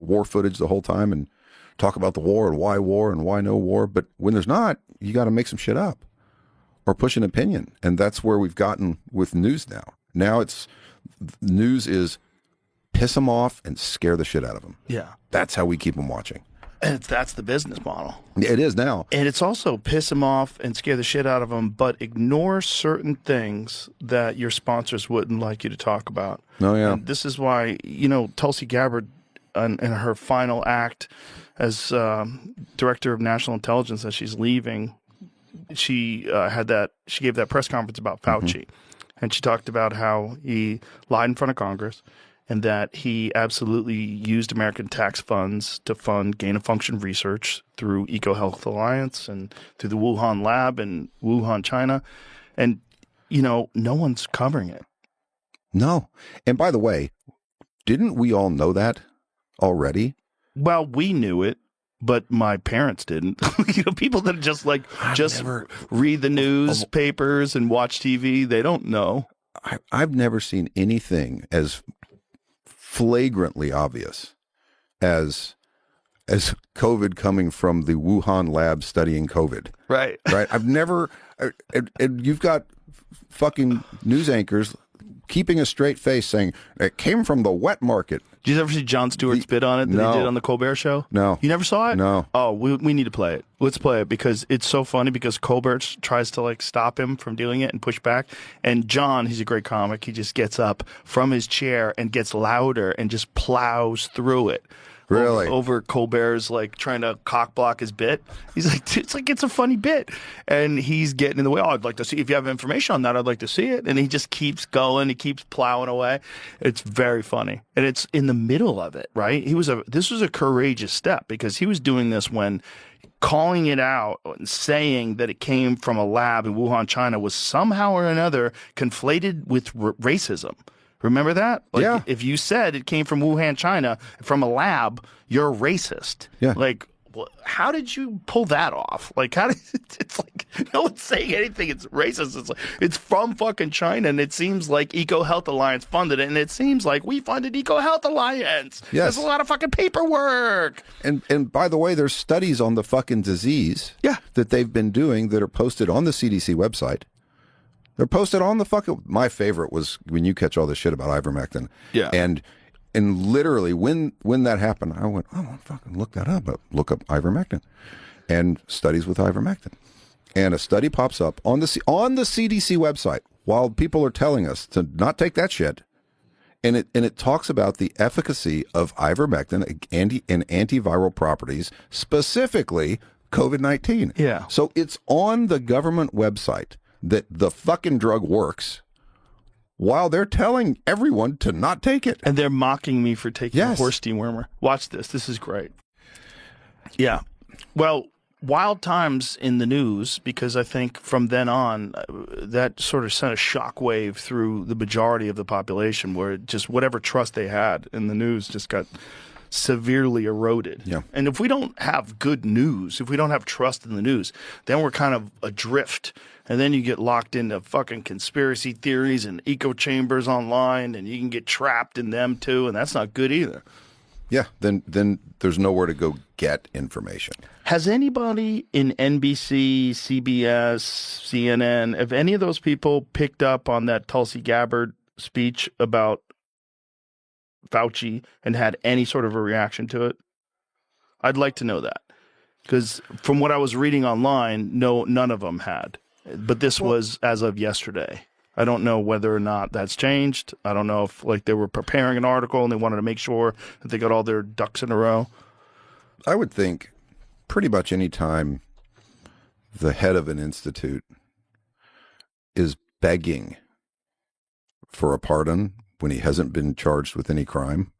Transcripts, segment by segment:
war footage the whole time and talk about the war and why no war. But when there's not, you got to make some shit up or push an opinion. And that's where we've gotten with news now. Now news is piss them off and scare the shit out of them. Yeah. That's how we keep them watching. And that's the business model. It is now. And it's also piss them off and scare the shit out of them, but ignore certain things that your sponsors wouldn't like you to talk about. Oh, yeah. And this is why, Tulsi Gabbard, in her final act as Director of National Intelligence, as she's leaving, she gave that press conference about Fauci. And she talked about how he lied in front of Congress and that he absolutely used American tax funds to fund gain-of-function research through EcoHealth Alliance and through the Wuhan lab in Wuhan, China. And, no one's covering it. No. And by the way, didn't we all know that already? Well, we knew it, but my parents didn't. People that just read the newspapers and watch TV, they don't know. I've never seen anything as flagrantly obvious as COVID coming from the Wuhan lab studying COVID. Right. I've never, and you've got fucking news anchors keeping a straight face saying it came from the wet market. Did you ever see Jon Stewart's bit on it that he did on the Colbert Show? No. You never saw it? No. Oh, we need to play it. Let's play it because it's so funny because Colbert tries to stop him from doing it and push back. And John, he's a great comic. He just gets up from his chair and gets louder and just plows through it. Really? Over Colbert's trying to cock block his bit. He's it's a funny bit. And he's getting in the way. Oh, I'd like to see, if you have information on that, I'd like to see it. And he just keeps going. He keeps plowing away. It's very funny. And it's in the middle of it, right? This was a courageous step because he was doing this when calling it out and saying that it came from a lab in Wuhan, China was somehow or another conflated with racism. Remember that? Yeah. If you said it came from Wuhan, China, from a lab, you're racist. Yeah. How did you pull that off? It's no one's saying anything. It's racist. It's from fucking China, and it seems like EcoHealth Alliance funded it, and it seems like we funded EcoHealth Alliance. Yes. There's a lot of fucking paperwork. And by the way, there's studies on the fucking disease that they've been doing that are posted on the CDC website. They're posted on the fucking... My favorite was when you catch all this shit about ivermectin. Yeah. And literally, when that happened, I went, oh, I'll fucking look that up. Look up ivermectin. And studies with ivermectin. And a study pops up on the CDC website while people are telling us to not take that shit. And it talks about the efficacy of ivermectin and antiviral properties, specifically COVID-19. Yeah. So it's on the government website that the fucking drug works while they're telling everyone to not take it. And they're mocking me for taking a horse dewormer. Watch this. This is great. Yeah. Well, wild times in the news, because I think from then on, that sort of sent a shockwave through the majority of the population where just whatever trust they had in the news just got severely eroded. Yeah. And if we don't have good news, if we don't have trust in the news, then we're kind of adrift. And then you get locked into fucking conspiracy theories and echo chambers online, and you can get trapped in them too, and that's not good either. Yeah, then there's nowhere to go get information. Has anybody in NBC, CBS, CNN, have any of those people picked up on that Tulsi Gabbard speech about Fauci and had any sort of a reaction to it? I'd like to know that. Because from what I was reading online, none of them had. But this was as of yesterday. I don't know whether or not that's changed. I don't know if they were preparing an article and they wanted to make sure that they got all their ducks in a row. I would think pretty much any time the head of an institute is begging for a pardon when he hasn't been charged with any crime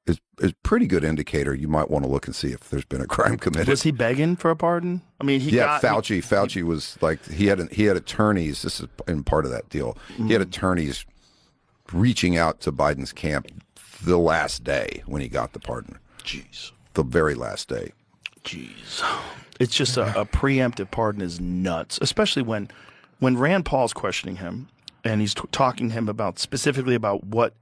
is a pretty good indicator. You might want to look and see if there's been a crime committed. Was he begging for a pardon? I mean, Fauci was he had attorneys. This is in part of that deal. Mm-hmm. He had attorneys reaching out to Biden's camp the last day when he got the pardon. Jeez. The very last day. Jeez. It's just a preemptive pardon is nuts, especially when Rand Paul's questioning him and he's talking to him specifically about what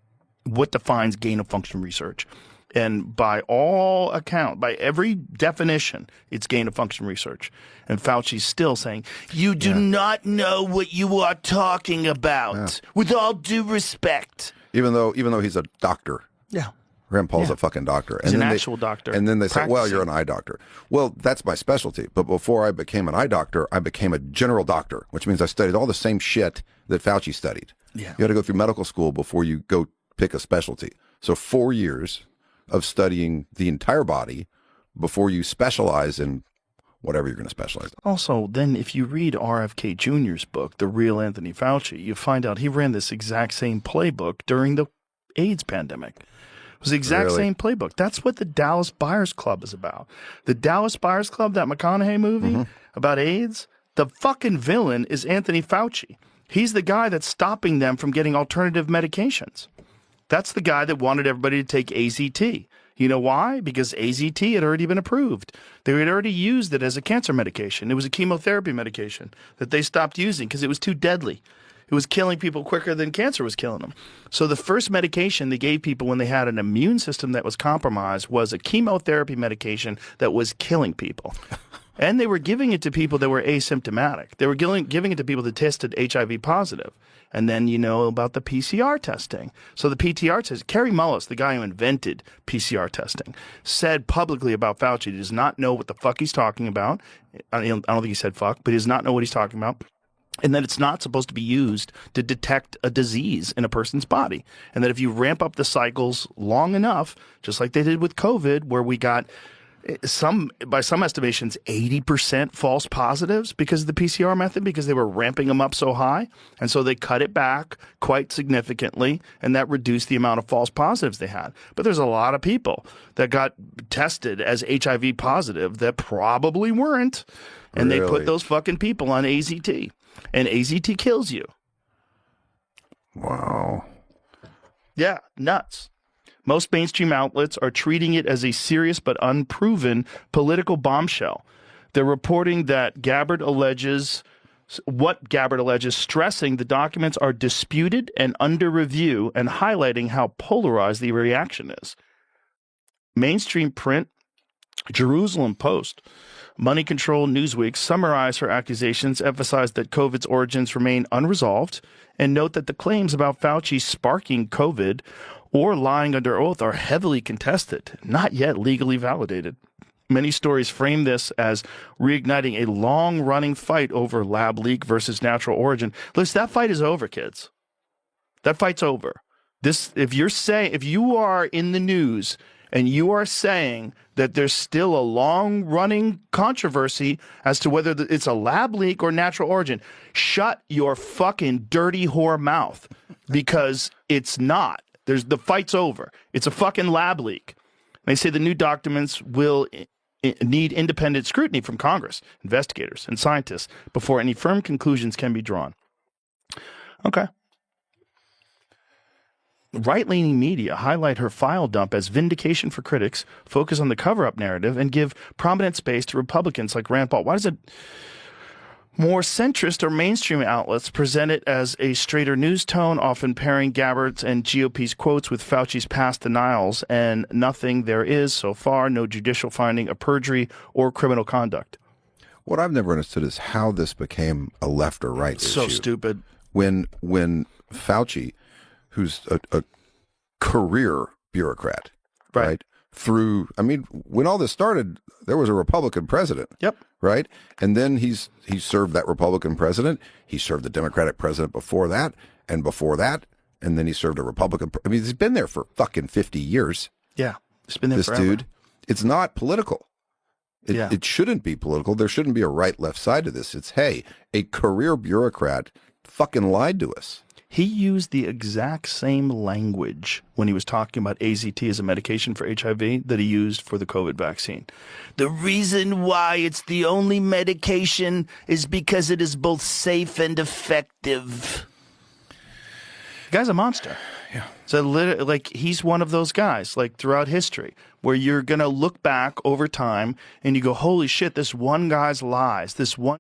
defines gain of function research. And by all account, by every definition, it's gain-of-function research. And Fauci's still saying, you do not know what you are talking about, with all due respect. Even though he's a doctor. Yeah. Rand Paul's a fucking doctor. He's an actual doctor. And then they say, well, you're an eye doctor. Well, that's my specialty. But before I became an eye doctor, I became a general doctor, which means I studied all the same shit that Fauci studied. Yeah. You got to go through medical school before you go pick a specialty. So 4 years of studying the entire body before you specialize in whatever you're going to specialize in. Also, then if you read RFK Jr.'s book, The Real Anthony Fauci, you find out he ran this exact same playbook during the AIDS pandemic. It was the exact same playbook. That's what the Dallas Buyers Club is about. The Dallas Buyers Club, that McConaughey movie about AIDS, the fucking villain is Anthony Fauci. He's the guy that's stopping them from getting alternative medications. That's the guy that wanted everybody to take AZT. You know why? Because AZT had already been approved. They had already used it as a cancer medication. It was a chemotherapy medication that they stopped using because it was too deadly. It was killing people quicker than cancer was killing them. So the first medication they gave people when they had an immune system that was compromised was a chemotherapy medication that was killing people. And they were giving it to people that were asymptomatic. They were giving it to people that tested HIV positive. And then you know about the PCR testing. So the PTR test, Kerry Mullis, the guy who invented PCR testing, said publicly about Fauci, he does not know what the fuck he's talking about. I don't think he said fuck, but he does not know what he's talking about. And that it's not supposed to be used to detect a disease in a person's body. And that if you ramp up the cycles long enough, just like they did with COVID, where we got by some estimations, 80% false positives because of the PCR method, because they were ramping them up so high. And so they cut it back quite significantly, and that reduced the amount of false positives they had. But there's a lot of people that got tested as HIV positive that probably weren't. And they put those fucking people on AZT. And AZT kills you. Wow. Yeah, nuts. Most mainstream outlets are treating it as a serious but unproven political bombshell. They're reporting that Gabbard alleges, stressing the documents are disputed and under review, and highlighting how polarized the reaction is. Mainstream print, Jerusalem Post, Money Control, Newsweek summarize her accusations, emphasize that COVID's origins remain unresolved, and note that the claims about Fauci sparking COVID or lying under oath are heavily contested, not yet legally validated. Many stories frame this as reigniting a long-running fight over lab leak versus natural origin. Listen, that fight is over, kids. That fight's over. If you are in the news and you are saying that there's still a long-running controversy as to whether it's a lab leak or natural origin, shut your fucking dirty whore mouth, because it's not. The fight's over. It's a fucking lab leak. They say the new documents will need independent scrutiny from Congress, investigators, and scientists before any firm conclusions can be drawn. Okay. Right-leaning media highlight her file dump as vindication for critics, focus on the cover-up narrative, and give prominent space to Republicans like Rand Paul. Why does it more centrist or mainstream outlets present it as a straighter news tone, often pairing Gabbard's and GOP's quotes with Fauci's past denials, and nothing there is so far, no judicial finding of perjury or criminal conduct? What I've never understood is how this became a left or right issue. So stupid. When Fauci, who's a career bureaucrat, right? When all this started, there was a Republican president. Yep. Right? And then he served that Republican president. He served the Democratic president before that, and then he served a Republican. He's been there for fucking 50 years. Yeah. He's been there forever. This dude, it's not political. It shouldn't be political. There shouldn't be a right-left side to this. It's, hey, a career bureaucrat fucking lied to us. He used the exact same language when he was talking about AZT as a medication for HIV that he used for the COVID vaccine. The reason why it's the only medication is because it is both safe and effective. The guy's a monster. Yeah. So he's one of those guys, like throughout history, where you're going to look back over time and you go, holy shit, this one guy's lies, this one